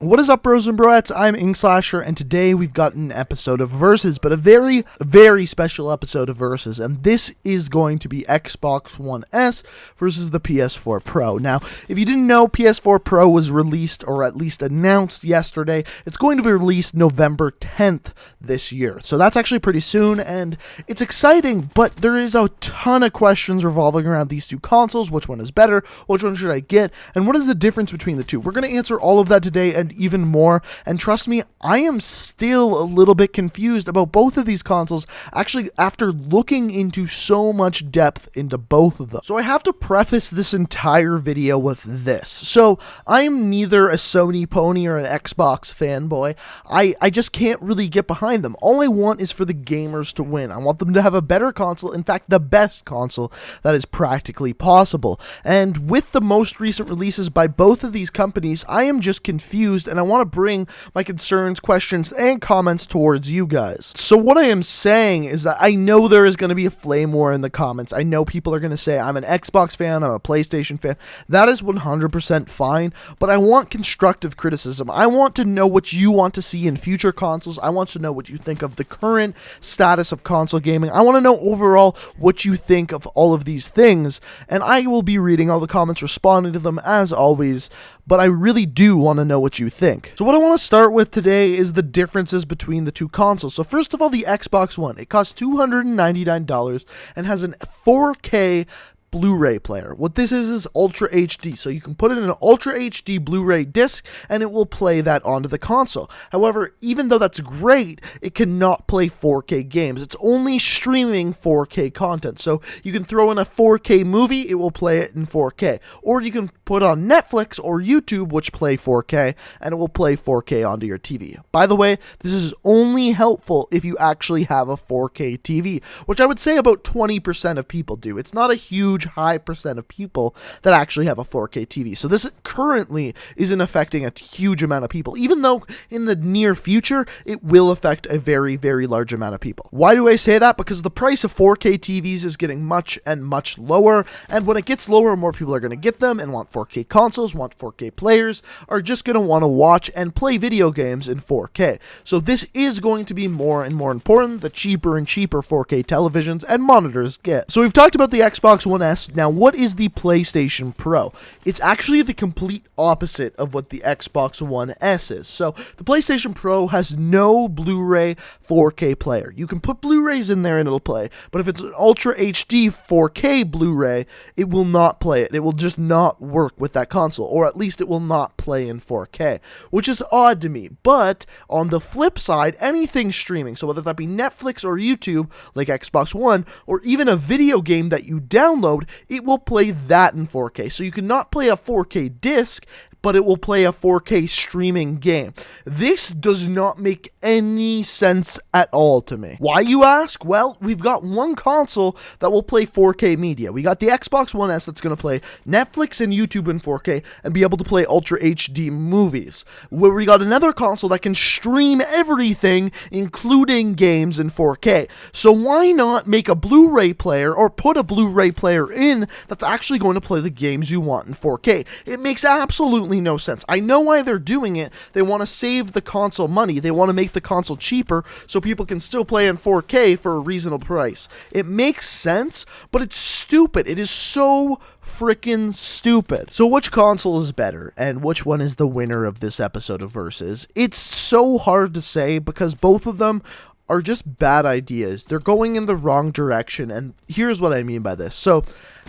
What is up, bros and broettes? I'm Inkslasher, and today we've got an episode of Versus, but a very, very special episode of Versus, and this is going to be Xbox One S versus the PS4 Pro. Now, if you didn't know, PS4 Pro was released, or at least announced yesterday. It's going to be released November 10th this year, so that's actually pretty soon, and it's exciting, but there is a ton of questions revolving around these two consoles. Which one is better? Which one should I get? And what is the difference between the two? We're going to answer all of that today, and even more, and trust me, I am still a little bit confused about both of these consoles, actually, after looking into so much depth into both of them. So I have to preface this entire video with this. So I am neither a Sony pony or an Xbox fanboy. I just can't really get behind them. All I want is for the gamers to win. I want them to have a better console, in fact, the best console that is practically possible. And with the most recent releases by both of these companies, I am just confused, and I want to bring my concerns, questions, and comments towards you guys. So what I am saying is that I know there is going to be a flame war in the comments. I know people are going to say I'm an Xbox fan, I'm a PlayStation fan. That is 100% fine, but I want constructive criticism. I want to know what you want to see in future consoles. I want to know what you think of the current status of console gaming. I want to know overall what you think of all of these things, and I will be reading all the comments, responding to them as always, but I really do want to know what you think. So what I want to start with today is the differences between the two consoles. So first of all, the Xbox One. It costs $299 and has an 4K Blu-ray player. What this is Ultra HD, so you can put it in an Ultra HD Blu-ray disc and it will play that onto the console. However, even though that's great, it cannot play 4K games. It's only streaming 4K content. So you can throw in a 4K movie, it will play it in 4K. Or you can put on Netflix or YouTube, which play 4K, and it will play 4K onto your TV. By the way, this is only helpful if you actually have a 4K TV, which I would say about 20% of people do. It's not a huge high percent of people that actually have a 4K TV. So this currently isn't affecting a huge amount of people, even though in the near future, it will affect a very, very large amount of people. Why do I say that? Because the price of 4K TVs is getting much and much lower, and when it gets lower, more people are going to get them and want 4K consoles, want 4K players, are just going to want to watch and play video games in 4K. So this is going to be more and more important the cheaper and cheaper 4K televisions and monitors get. So we've talked about the Xbox One S. Now, what is the PlayStation Pro? It's actually the complete opposite of what the Xbox One S is. So the PlayStation Pro has no Blu-ray 4K player. You can put Blu-rays in there and it'll play, but if it's an Ultra HD 4K Blu-ray, it will not play it. It will just not work with that console, or at least it will not play in 4K, which is odd to me. But on the flip side, anything streaming, so whether that be Netflix or YouTube, like Xbox One, or even a video game that you download, it will play that in 4K. So you cannot play a 4K disc, but it will play a 4K streaming game. This does not make any sense at all to me. Why, you ask? Well, we've got one console that will play 4K media. We got the Xbox One S that's going to play Netflix and YouTube in 4K and be able to play Ultra HD movies. Where we got another console that can stream everything, including games in 4K. So why not make a Blu-ray player, or put a Blu-ray player in that's actually going to play the games you want in 4K? It makes absolutely no sense. I know why they're doing it. They want to save the console money. They want to make the console cheaper so people can still play in 4K for a reasonable price. It makes sense, but it's stupid. It is so freaking stupid. So which console is better, and which one is the winner of this episode of Versus? It's so hard to say because both of them are just bad ideas. They're going in the wrong direction, and here's what I mean by this. So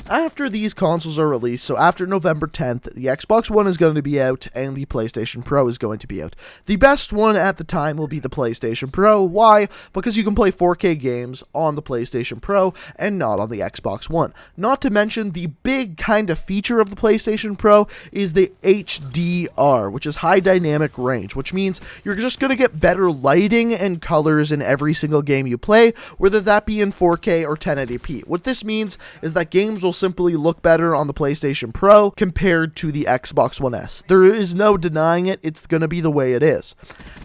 after these consoles are released, so after November 10th, the Xbox One is going to be out and the PlayStation Pro is going to be out. The best one at the time will be the PlayStation Pro. Why? Because you can play 4K games on the PlayStation Pro and not on the Xbox One. Not to mention, the big kind of feature of the PlayStation Pro is the HDR, which is high dynamic range, which means you're just going to get better lighting and colors in every single game you play, whether that be in 4K or 1080p. What this means is that games will simply look better on the PlayStation Pro compared to the Xbox One S. There is no denying it. It's going to be the way it is.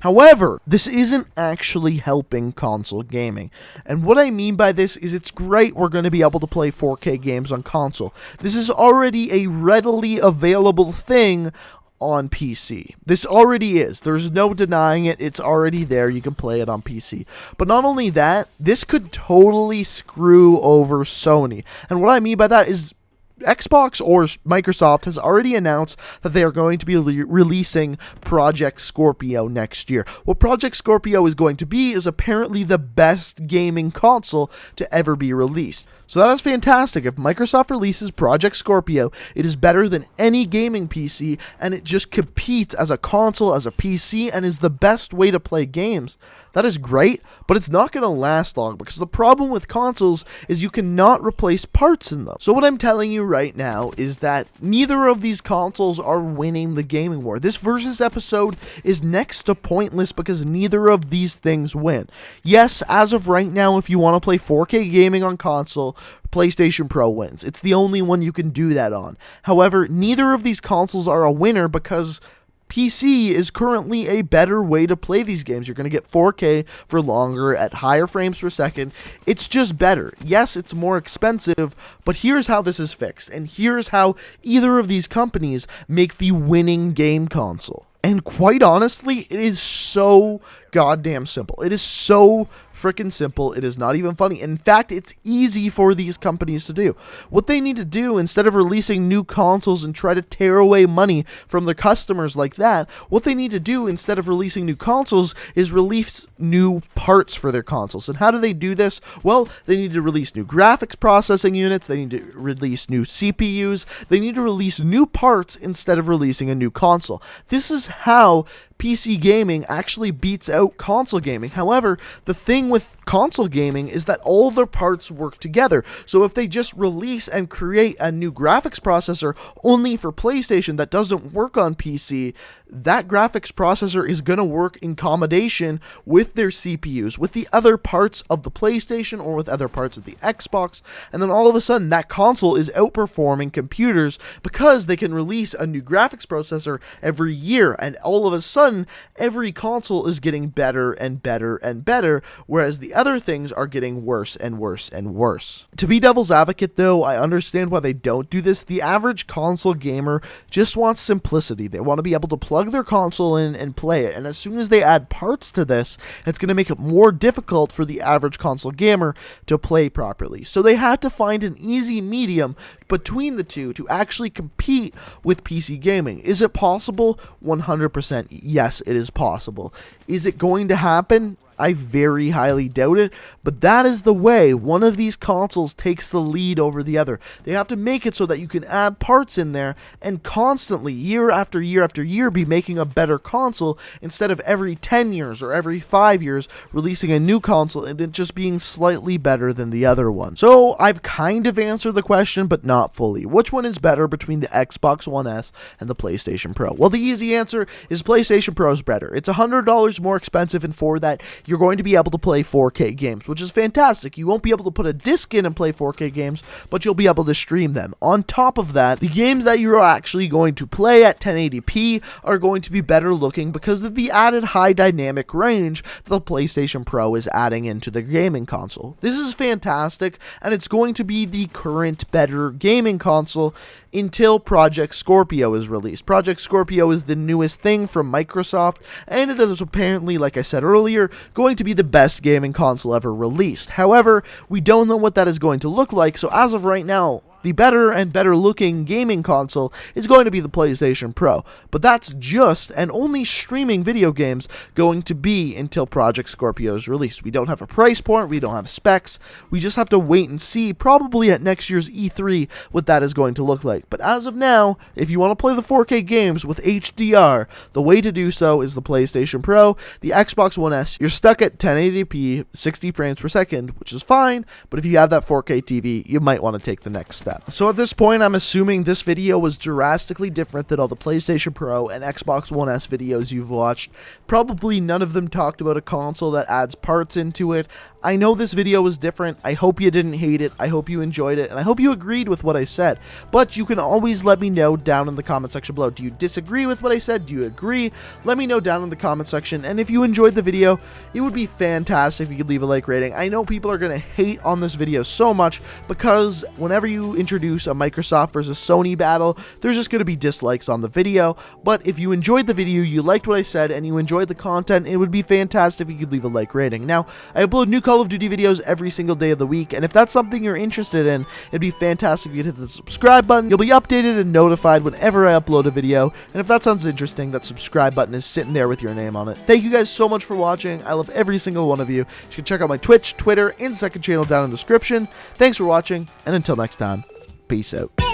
However, this isn't actually helping console gaming. And what I mean by this is it's great we're going to be able to play 4K games on console. This is already a readily available thing on PC. This already is. There's no denying it. It's already there. You can play it on PC. But not only that, this could totally screw over Sony. And what I mean by that is Xbox or Microsoft has already announced that they are going to be releasing Project Scorpio next year. What Project Scorpio is going to be is apparently the best gaming console to ever be released. So that is fantastic. If Microsoft releases Project Scorpio, it is better than any gaming PC, and it just competes as a console, as a PC, and is the best way to play games. That is great, but it's not going to last long, because the problem with consoles is you cannot replace parts in them. So what I'm telling you right now is that neither of these consoles are winning the gaming war. This versus episode is next to pointless because neither of these things win. Yes, as of right now, if you want to play 4K gaming on console, PlayStation Pro wins. It's the only one you can do that on. However, neither of these consoles are a winner because PC is currently a better way to play these games. You're going to get 4K for longer at higher frames per second. It's just better. Yes, it's more expensive, but here's how this is fixed, and here's how either of these companies make the winning game console. And quite honestly, it is so goddamn simple. It is so freaking simple. It is not even funny. In fact, it's easy for these companies to do. What they need to do, instead of releasing new consoles and try to tear away money from their customers like that, what they need to do instead of releasing new consoles is release new parts for their consoles. And how do they do this? Well, they need to release new graphics processing units. They need to release new CPUs. They need to release new parts instead of releasing a new console. This is how PC gaming actually beats out console gaming. However, the thing with console gaming is that all their parts work together. So if they just release and create a new graphics processor only for PlayStation that doesn't work on PC, that graphics processor is going to work in combination with their CPUs, with the other parts of the PlayStation or with other parts of the Xbox, and then all of a sudden that console is outperforming computers because they can release a new graphics processor every year, and all of a sudden every console is getting better and better and better, whereas the other things are getting worse and worse and worse. To be devil's advocate though, I understand why they don't do this. The average console gamer just wants simplicity. They want to be able to plug their console in and play it, and as soon as they add parts to this, it's going to make it more difficult for the average console gamer to play properly. So they had to find an easy medium between the two to actually compete with PC gaming. Is it possible? 100% yes, it is possible. Is it going to happen? I very highly doubt it, but that is the way one of these consoles takes the lead over the other. They have to make it so that you can add parts in there and constantly, year after year after year, be making a better console instead of every 10 years or every 5 years releasing a new console and it just being slightly better than the other one. So I've kind of answered the question, but not fully. Which one is better between the Xbox One S and the PlayStation Pro? Well, the easy answer is PlayStation Pro is better. It's $100 more expensive, and for that, you're going to be able to play 4K games, which is fantastic. You won't be able to put a disc in and play 4K games, but you'll be able to stream them. On top of that, the games that you're actually going to play at 1080p are going to be better looking because of the added high dynamic range that the PlayStation Pro is adding into the gaming console. This is fantastic, and it's going to be the current better gaming console until Project Scorpio is released. Project Scorpio is the newest thing from Microsoft, and it is apparently, like I said earlier, going to be the best gaming console ever released. However, we don't know what that is going to look like, so as of right now, the better and better looking gaming console is going to be the PlayStation Pro. But that's just and only streaming video games going to be until Project Scorpio is released. We don't have a price point, we don't have specs, we just have to wait and see, probably at next year's E3, what that is going to look like. But as of now, if you want to play the 4K games with HDR, the way to do so is the PlayStation Pro. The Xbox One S, you're stuck at 1080p, 60 frames per second, which is fine, but if you have that 4K TV, you might want to take the next step. So at this point, I'm assuming this video was drastically different than all the PlayStation Pro and Xbox One S videos you've watched. Probably none of them talked about a console that adds parts into it. I know this video was different. I hope you didn't hate it. I hope you enjoyed it, and I hope you agreed with what I said. But you can always let me know down in the comment section below. Do you disagree with what I said? Do you agree? Let me know down in the comment section. And if you enjoyed the video, it would be fantastic if you could leave a like rating. I know people are going to hate on this video so much because whenever you introduce a Microsoft versus Sony battle, there's just going to be dislikes on the video. But if you enjoyed the video, you liked what I said, and you enjoyed the content, it would be fantastic if you could leave a like rating. Now, I upload new Call of Duty videos every single day of the week, and if that's something you're interested in, it'd be fantastic if you hit the subscribe button. You'll be updated and notified whenever I upload a video, and if that sounds interesting, that subscribe button is sitting there with your name on it. Thank you guys so much for watching. I love every single one of you. You can check out my Twitch, Twitter, and second channel down in the description. Thanks for watching, and until next time, peace out.